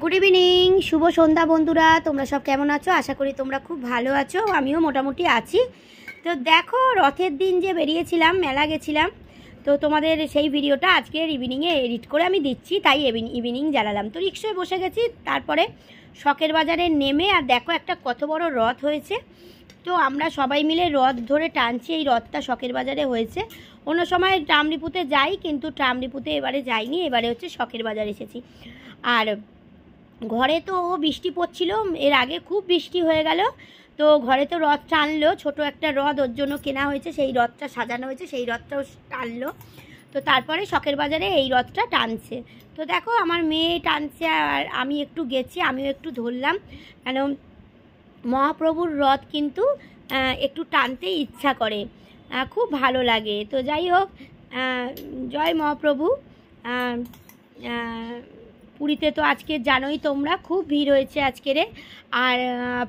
Good evening, শুভ সন্ধ্যা বন্ধুরা। তোমরা সব কেমন আছো? আশা করি তোমরা খুব ভালো আছো, আমিও মোটামুটি আছি। তো দেখো, রথের দিন যে বেরিয়েছিলাম, মেলা গেছিলাম, তো তোমাদের সেই ভিডিওটা আজকের ইভিনিংয়ে এডিট করে আমি দিচ্ছি, তাই ইভিনিং জ্বালালাম। তো রিক্সায় বসে গেছি, তারপরে শখের বাজারে নেমে, আর দেখো একটা কত বড় রথ হয়েছে। তো আমরা সবাই মিলে রথ ধরে টানছি। এই রথটা শখের বাজারে হয়েছে। অন্য সময় ট্রামডিপুতে যাই, কিন্তু ট্রামডিপুতে এবারে যাইনি, এবারে হচ্ছে শখের বাজার এসেছি। আর ঘরে তো বৃষ্টি পড়ছিল, এর আগে খুব বৃষ্টি হয়ে গেল, তো ঘরে তো রথ টানলো, ছোট একটা রথ ওর জন্য কেনা হয়েছে, সেই রথটা সাজানো হয়েছে, সেই রথটাও টানলো। তো তারপরে শখের বাজারে এই রথটা টানছে। তো দেখো আমার মেয়ে টানছে, আর আমি একটু গেছি, আমিও একটু ধরলাম, কেন মহাপ্রভুর রথ কিন্তু একটু টানতে ইচ্ছা করে, খুব ভালো লাগে। তো যাই হোক, জয় মহাপ্রভু। পুরীতে তো আজকে জানোই তোমরা, খুব ভিড় হয়েছে আজকেরে। আর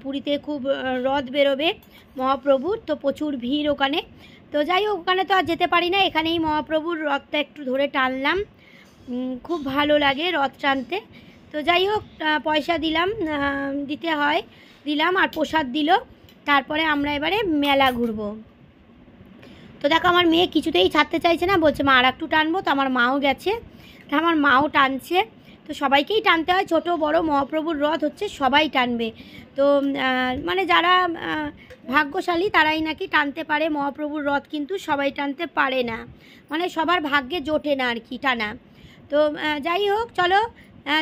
পুরীতে খুব রথ বেরোবে মহাপ্রভুর, তো প্রচুর ভিড় ওখানে। তো যাই হোক, ওখানে তো আর যেতে পারি না, এখানেই মহাপ্রভুর রথটা একটু ধরে টানলাম, খুব ভালো লাগে রথ টানতে। তো যাই হোক, পয়সা দিলাম, দিতে হয়, দিলাম, আর প্রসাদ দিল। তারপরে আমরা এবারে মেলা ঘুরবো। তো দেখো আমার মেয়ে কিছুতেই ছাড়তে চাইছে না, বলছে মা আর একটু টানবো। তো আমার মাও গেছে, আমার মাও টানছে। তো সবাইকেই টানতে হয়, ছোট বড় মহাপ্রভুর রথ হচ্ছে সবাই টানবে। তো মানে যারা ভাগ্যশালী তারাই নাকি টানতে পারে মহাপ্রভুর রথ, কিন্তু সবাই টানতে পারে না, মানে সবার ভাগ্যে জোটে না আর কি টানা। তো যাই হোক, চলো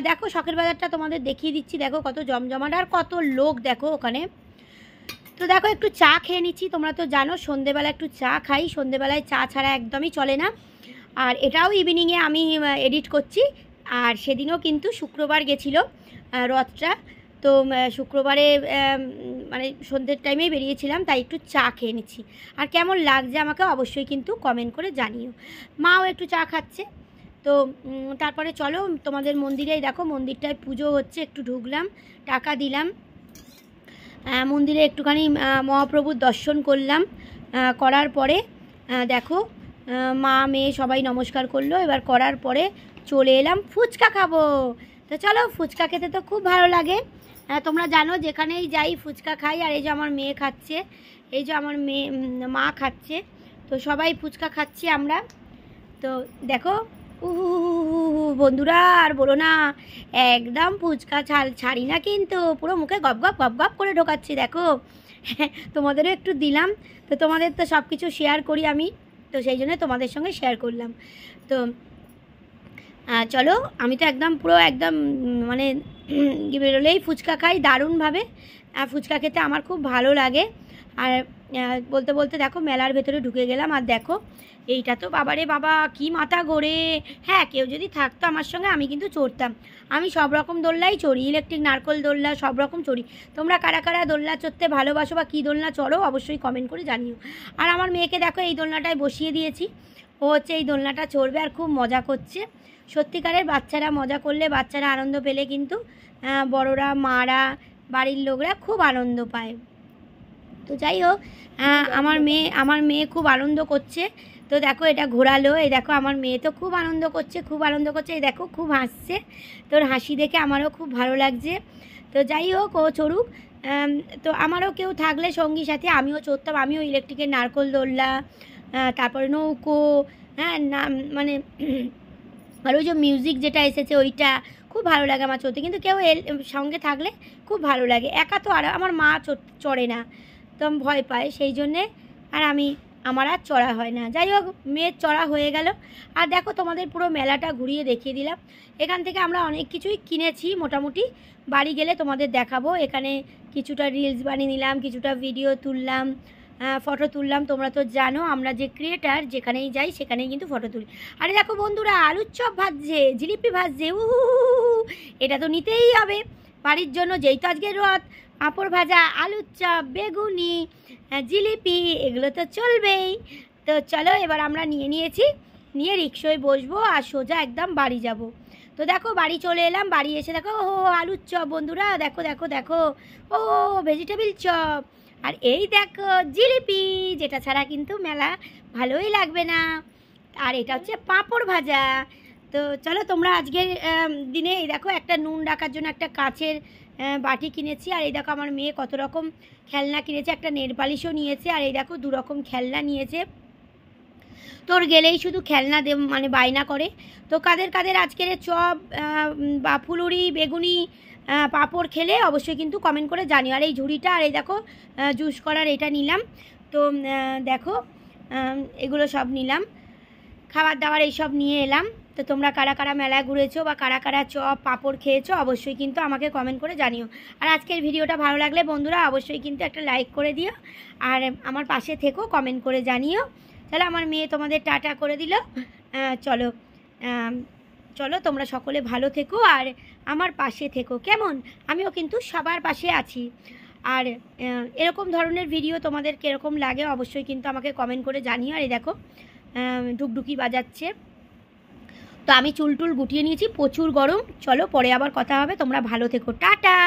দেখো শখের বাজারটা তোমাদের দেখিয়ে দিচ্ছি। দেখো কত জমজমাট আর কত লোক দেখো ওখানে। তো দেখো একটু চা খেয়ে নিচ্ছি। তোমরা তো জানো সন্ধেবেলা একটু চা খাই, সন্ধেবেলায় চা ছাড়া একদমই চলে না। আর এটাও ইভিনিংয়ে আমি এডিট করছি। আর সেদিনও কিন্তু শুক্রবার গেছিল রথটা, তো শুক্রবারে মানে সন্ধ্যের টাইমেই বেরিয়েছিলাম, তাই একটু চা খেয়ে নিচ্ছি। আর কেমন লাগছে আমাকে অবশ্যই কিন্তু কমেন্ট করে জানিও। মাও একটু চা খাচ্ছে। তো তারপরে চলো তোমাদের মন্দিরেই দেখো, মন্দিরটায় পুজো হচ্ছে, একটু ঢুকলাম, টাকা দিলাম, মন্দিরে একটুখানি মহাপ্রভুর দর্শন করলাম। করার পরে দেখো মা মেয়ে সবাই নমস্কার করলো। এবার করার পরে চলে এলাম ফুচকা খাবো। তো চলো, ফুচকা খেতে তো খুব ভালো লাগে, তোমরা জানো যেখানেই যাই ফুচকা খাই। আর এই যে আমার মেয়ে খাচ্ছে, এই যে আমার মেয়ে মা খাচ্ছে, তো সবাই ফুচকা খাচ্ছি আমরা। তো দেখো বন্ধুরা, আর বলো না, একদম ফুচকা ছাড়ি না, কিন্তু পুরো মুখে গপ গপ গপ গপ করে ঢোকাচ্ছি। দেখো তোমাদেরও একটু দিলাম, তো তোমাদের তো সব কিছু শেয়ার করি আমি, তো সেই জন্য তোমাদের সঙ্গে শেয়ার করলাম। তো চলো, আমি তো একদম পুরো একদম মানে বেরোলেই ফুচকা খাই দারুণভাবে। ফুচকা খেতে আমার খুব ভালো লাগে। আর বলতে বলতে দেখো মেলার ভেতরে ঢুকে গেলাম। আর দেখো এইটা তো বাবারে বাবা, কি মাথা ঘোরে। হ্যাঁ, কেউ যদি থাকতো আমার সঙ্গে আমি কিন্তু চড়তাম, আমি সব রকম দোলনাই চড়ি, ইলেকট্রিক নারকল দোলনা সব রকম চড়ি। তোমরা কারা কারা দোলনা চড়তে ভালোবাসো বা কী দোলনা চড়ো অবশ্যই কমেন্ট করে জানিও। আর আমার মেয়েকে দেখো এই দোলনাটায় বসিয়ে দিয়েছি, ও হচ্ছে এই দোলনাটা চড়বে আর খুব মজা করছে। সত্যিকারের বাচ্চারা মজা করলে, বাচ্চারা আনন্দ পেলে কিন্তু বড়রা, মারা, বাড়ির লোকরা খুব আনন্দ পায়। তো যাই হোক, আমার মেয়ে খুব আনন্দ করছে। তো দেখো এটা ঘোরালো, এই দেখো আমার মেয়ে তো খুব আনন্দ করছে, খুব আনন্দ করছে, এই দেখো খুব হাসছে। তোর হাসি দেখে আমারও খুব ভালো লাগছে। তো যাই হোক, ও চড়ুক। তো আমারও কেউ থাকলে সঙ্গী সাথে আমিও চড়তাম, আমিও ইলেকট্রিকের নারকল দোলনা, তারপরে নৌকো, হ্যাঁ না মানে আর ওই যে মিউজিক যেটা এসেছে ওইটা খুব ভালো লাগে আমার চড়তে, কিন্তু কেউ সঙ্গে থাকলে খুব ভালো লাগে। একা তো আর আমার মা চড়ে না, তো আমি ভয় পাই, সেই জন্যে আর আমার আর চড়া হয় না। যাই হোক, মেয়ের চড়া হয়ে গেল। আর দেখো তোমাদের পুরো মেলাটা ঘুরিয়ে দেখিয়ে দিলাম। এখান থেকে আমরা অনেক কিছুই কিনেছি, মোটামুটি বাড়ি গেলে তোমাদের দেখাবো। এখানে কিছুটা রিলস বানিয়ে নিলাম, কিছুটা ভিডিও তুললাম, ফটো তুললাম। তোমরা তো জানো আমরা যে ক্রিয়েটার, যেখানেই যাই সেখানেই কিন্তু ফটো তুলি। আরে দেখো বন্ধুরা, আলুর চপ ভাজছে, জিলিপি ভাজছে, এটা তো নিতেই হবে বাড়ির জন্য, যেই তো আজকে রথ। পাঁপড় ভাজা, আলুর চপ, বেগুনি, জিলিপি, এগুলো তো চলবেই। তো চলো এবার আমরা নিয়েছি, নিয়ে রিক্সায় বসবো আর সোজা একদম বাড়ি যাব। তো দেখো বাড়ি চলে এলাম, বাড়ি এসে দেখো ও আলুর চপ বন্ধুরা, দেখো দেখো দেখো, ও ভেজিটেবিল চপ, আর এই দেখো জিলিপি, যেটা ছাড়া কিন্তু মেলা ভালোই লাগবে না। আর এটা হচ্ছে পাঁপড় ভাজা। তো চলো তোমরা আজকের দিনে এই দেখো একটা নুন রাখার জন্য একটা কাচের বাটি কিনেছি, আর এই দেখো আমার মেয়ে কত রকম খেলনা কিনেছে, একটা নেল পালিশও নিয়েছে, আর এই দেখো 2 রকম খেলনা নিয়েছে। তোর গেলেই শুধু খেলনা মানে বায়না করে। তো কাদের কাদের আজকের চপ বা ফুলুরি বেগুনি পাঁপড় খেলে অবশ্যই কিন্তু কমেন্ট করে জানিও। আর এই ঝুড়িটা, আর এই দেখো জুস করার এটা নিলাম। তো দেখো এগুলো সব নিলাম, খাবার দাবার এইসব নিয়ে এলাম। তো তোমরা কারা কারা মেলা ঘুরেছো বা কারা কারা চপ পাঁপড় খেয়েছো অবশ্যই কিন্তু আমাকে কমেন্ট করে জানিও। আর আজকের ভিডিওটা ভালো লাগলে বন্ধুরা অবশ্যই কিন্তু একটা লাইক করে দিও, আর আমার পাশে থেকো, কমেন্ট করে জানিও। তাহলে আমার মেয়ে তোমাদের টাটা করে দিল। চলো চলো তোমরা সকলে ভালো থেকো আর আমার পাশে থেকো, কেমন? আমিও কিন্তু সবার পাশে আছি। আর এরকম ধরনের ভিডিও তোমাদের কীরকম লাগে অবশ্যই কিন্তু আমাকে কমেন্ট করে জানিও। আর এই দেখো ডুকডুকি বাজাচ্ছে। তো আমি চুল টুল গুটিয়ে নিয়েছি, প্রচুর গরম। চলো পরে আবার কথা হবে, তোমরা ভালো থেকো, টাটা।